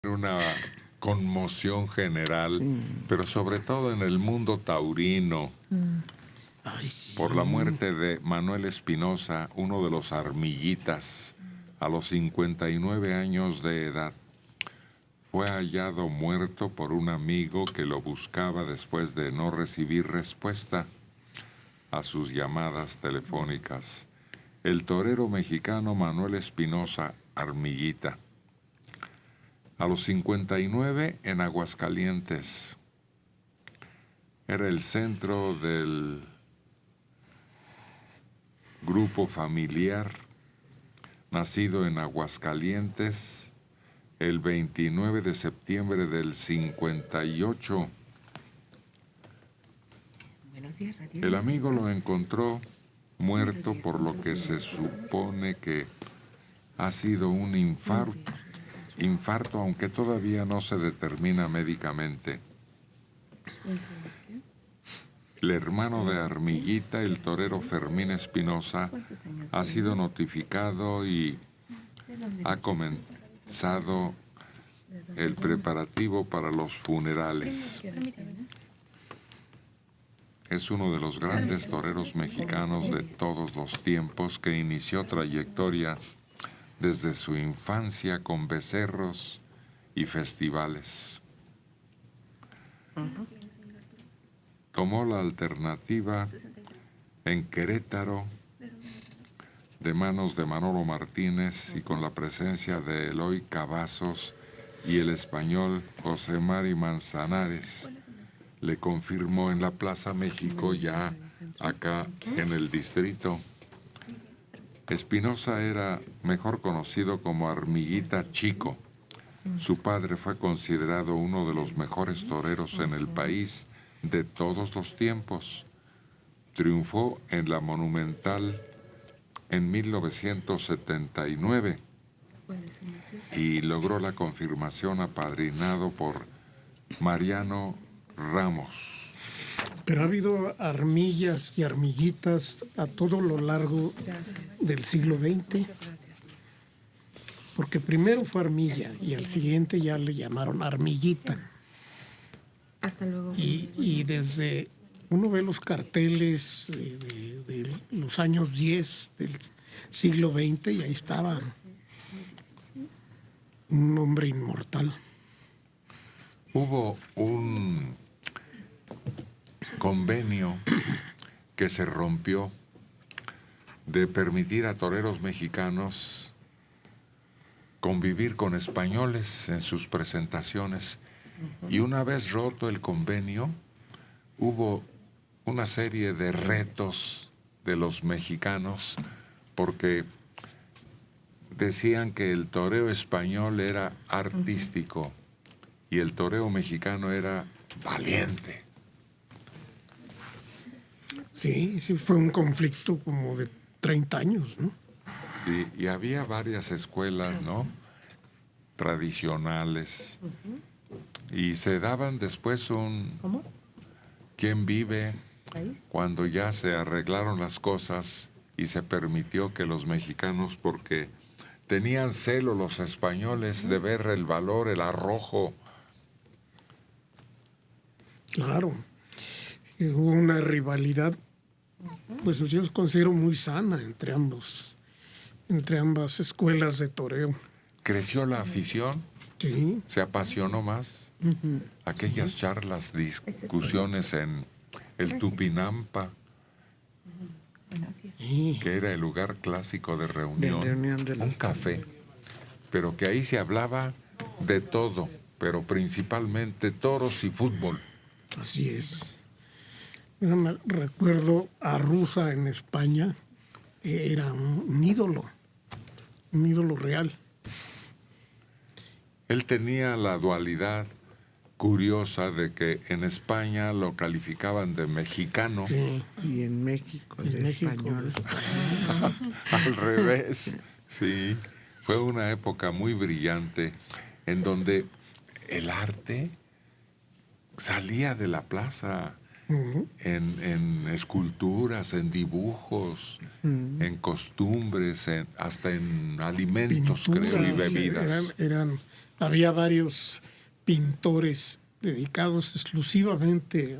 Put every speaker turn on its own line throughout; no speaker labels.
una conmoción general, pero sobre todo en el mundo taurino,
Ay, sí.
por la muerte de Manuel Espinosa, uno de los Armillitas, a los 59 años de edad. Fue hallado muerto por un amigo que lo buscaba después de no recibir respuesta a sus llamadas telefónicas. El torero mexicano Manuel Espinosa Armillita. A los 59 en Aguascalientes. Era el centro del grupo familiar, nacido en Aguascalientes el 29 de septiembre del 58. El amigo lo encontró muerto, por lo que se supone que ha sido un infarto, aunque todavía no se determina médicamente. El hermano de Armillita, el torero Fermín Espinosa, ha sido notificado y ha comenzado el preparativo para los funerales. Es uno de los grandes toreros mexicanos de todos los tiempos que inició trayectoria desde su infancia con becerros y festivales. Tomó la alternativa en Querétaro de manos de Manolo Martínez y con la presencia de Eloy Cavazos y el español José Mari Manzanares. Le confirmó en la Plaza México, ya acá en el distrito. Espinosa era mejor conocido como Armillita Chico. Su padre fue considerado uno de los mejores toreros en el país de todos los tiempos. Triunfó en la Monumental en 1979 y logró la confirmación apadrinado por Mariano Ramos.
Pero ha habido armillas y armillitas a todo lo largo del siglo XX. Porque primero fue armilla y al siguiente ya le llamaron armillita.
Hasta luego.
Y desde uno ve los carteles de los años 10 del siglo XX y ahí estaba un hombre inmortal.
Hubo un convenio que se rompió de permitir a toreros mexicanos convivir con españoles en sus presentaciones. Y una vez roto el convenio, hubo una serie de retos de los mexicanos porque decían que el toreo español era artístico y el toreo mexicano era valiente.
Sí, fue un conflicto como de 30 años, ¿no?
Y había varias escuelas, ¿no?, tradicionales. Y se daban después un quién vive cuando ya se arreglaron las cosas y se permitió que los mexicanos, porque tenían celo los españoles de ver el valor, el arrojo.
Claro. Y hubo una rivalidad, pues yo considero muy sana entre ambas escuelas de toreo.
Creció la afición,
Sí.
se apasionó más. Aquellas charlas, discusiones en el Tupinampa, que era el lugar clásico de reunión,
de
un
los
café, pero que ahí se hablaba de todo, pero principalmente toros y fútbol.
Así es. Yo me recuerdo a Rusa en España, era un ídolo real.
Él tenía la dualidad curiosa de que en España lo calificaban de mexicano.
Sí.
Y en México,
En
de
México,
español.
Al revés, sí. Fue una época muy brillante en donde el arte salía de la plaza en esculturas, en dibujos, en costumbres, hasta en alimentos,
Pinturas,
creo, y bebidas.
eran había varios pintores dedicados exclusivamente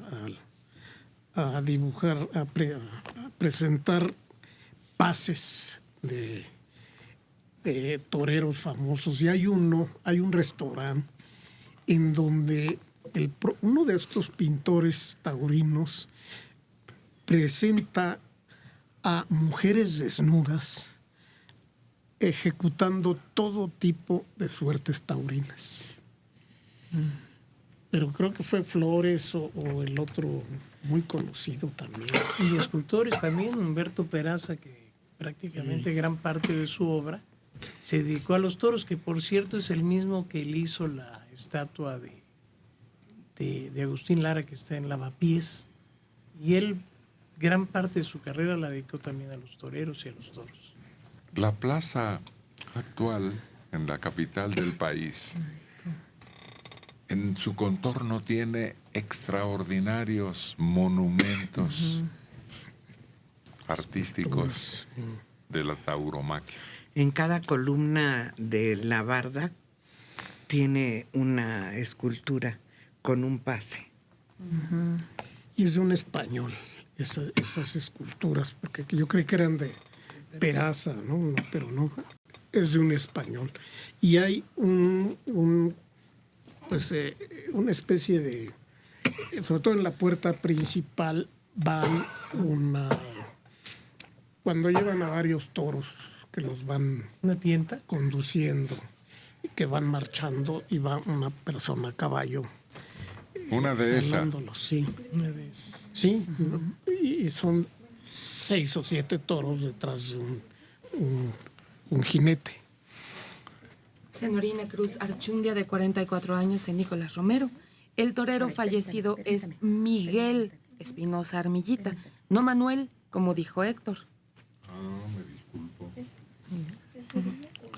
a dibujar, a presentar pases de toreros famosos. Y hay un restaurante en donde uno de estos pintores taurinos presenta a mujeres desnudas ejecutando todo tipo de suertes taurinas. Pero creo que fue Flores o el otro muy conocido también.
Y escultores también, Humberto Peraza, que prácticamente gran parte de su obra se dedicó a los toros, que por cierto es el mismo que él hizo la estatua de Agustín Lara, que está en Lavapiés, y él gran parte de su carrera la dedicó también a los toreros y a los toros.
La plaza actual en la capital del país, en su contorno tiene extraordinarios monumentos artísticos de la tauromaquia.
En cada columna de la barda tiene una escultura con un pase.
Y es de un español, esas esculturas, porque yo creí que eran de Peraza, ¿no? Pero no, es de un español. Y hay una especie de, sobre todo en la puerta principal, cuando llevan a varios toros que los van
¿Una tienta?
conduciendo, que van marchando y va una persona a caballo.
Una de esas.
Sí.
Una de esas.
Sí, y son 6 o 7 toros detrás de un jinete.
Senorina Cruz Archundia, de 44 años, en Nicolás Romero. El torero fallecido es Miguel Espinosa Armillita, no Manuel, como dijo Héctor.
Me disculpo.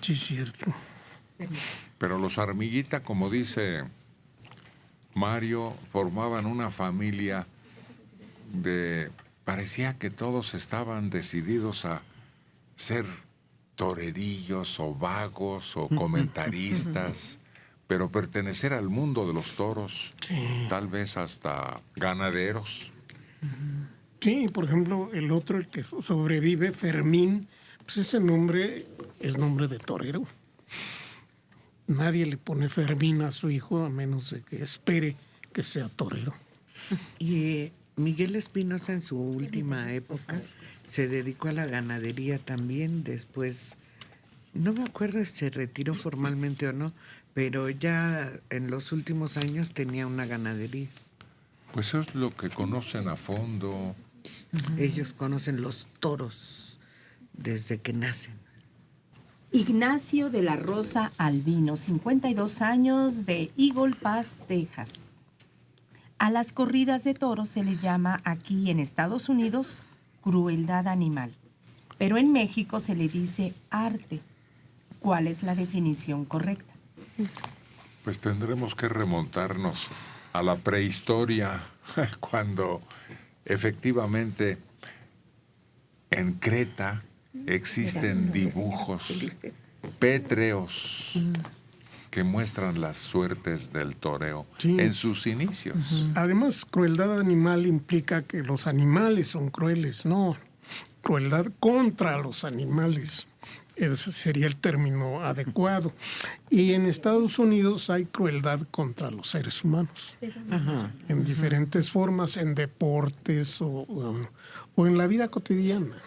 Sí, cierto.
Pero los Armillita, como dice Mario, formaban una familia parecía que todos estaban decididos a ser torerillos o vagos o comentaristas, pero pertenecer al mundo de los toros, tal vez hasta ganaderos.
Sí, por ejemplo, el otro, el que sobrevive, Fermín, pues ese nombre es nombre de torero. Nadie le pone Fermín a su hijo a menos de que espere que sea torero.
Y Miguel Espinosa en su última época se dedicó a la ganadería también. Después, no me acuerdo si se retiró formalmente o no, pero ya en los últimos años tenía una ganadería.
Pues eso es lo que conocen a fondo.
Ellos conocen los toros desde que nacen.
Ignacio de la Rosa Albino, 52 años, de Eagle Pass, Texas. A las corridas de toros se les llama aquí en Estados Unidos crueldad animal, pero en México se le dice arte. ¿Cuál es la definición correcta?
Pues tendremos que remontarnos a la prehistoria, cuando efectivamente en Creta existen dibujos pétreos que muestran las suertes del toreo en sus inicios.
Además, crueldad animal implica que los animales son crueles, no crueldad contra los animales. Ese sería el término adecuado. Y en Estados Unidos hay crueldad contra los seres humanos. En diferentes formas, en deportes o en la vida cotidiana.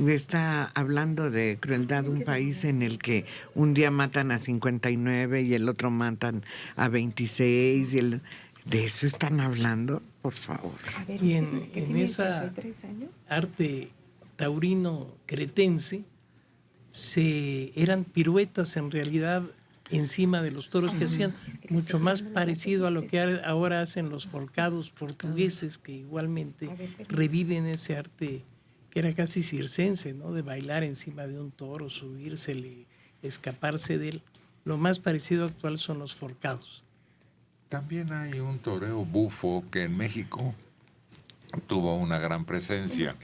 Está hablando de crueldad un país en el que un día matan a 59 y el otro matan a 26. ¿De eso están hablando? Por favor.
Y en esa arte taurino cretense eran piruetas en realidad encima de los toros que hacían, mucho más parecido a lo que ahora hacen los folcados portugueses, que igualmente reviven ese arte que era casi circense, ¿no? De bailar encima de un toro, subírsele, escaparse de él. Lo más parecido actual son los folcados.
También hay un toreo bufo que en México tuvo una gran presencia.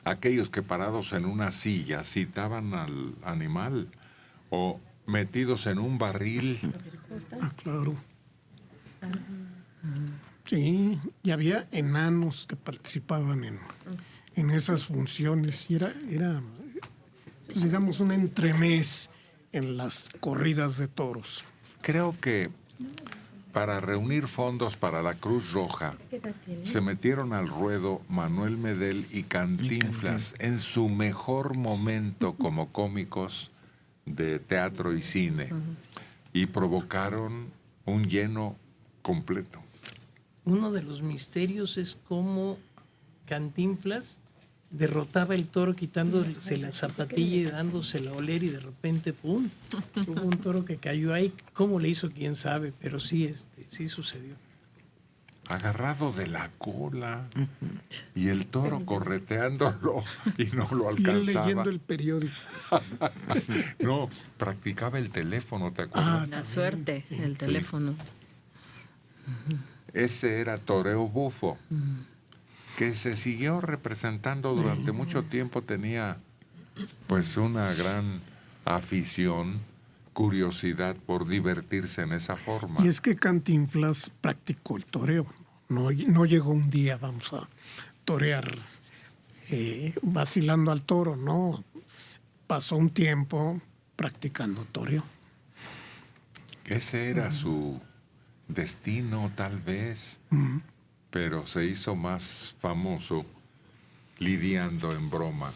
Aquellos que parados en una silla citaban al animal o metidos en un barril.
Ah, claro. Sí, y había enanos que participaban en esas funciones. Y era pues, digamos, un entremés en las corridas de toros.
Creo que para reunir fondos para la Cruz Roja se metieron al ruedo Manuel Medel y Cantinflas en su mejor momento como cómicos de teatro y cine y provocaron un lleno completo.
Uno de los misterios es cómo Cantinflas derrotaba el toro quitándose la zapatilla y dándosela a oler y de repente, ¡pum! Hubo un toro que cayó ahí. ¿Cómo le hizo? Quién sabe, pero sí, sí sucedió.
Agarrado de la cola y el toro correteándolo y no lo
Y él
alcanzaba.
leyendo el periódico.
No, practicaba el teléfono, ¿te acuerdas?
La suerte, el teléfono.
Ese era toreo bufo, que se siguió representando durante mucho tiempo. Tenía pues una gran afición, curiosidad por divertirse en esa forma.
Y es que Cantinflas practicó el toreo. No llegó un día, vamos a torear vacilando al toro, no. Pasó un tiempo practicando toreo.
Ese era su destino, tal vez, pero se hizo más famoso lidiando en broma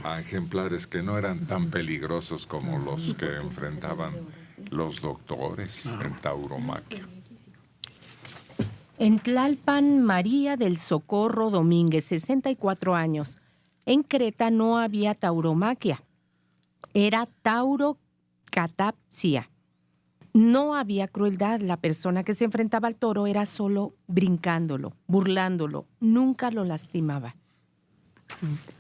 a ejemplares que no eran tan peligrosos como los que enfrentaban los doctores en tauromaquia.
En Tlalpan, María del Socorro Domínguez, 64 años. En Creta no había tauromaquia, era taurocatapsia. No había crueldad. La persona que se enfrentaba al toro era solo brincándolo, burlándolo. Nunca lo lastimaba.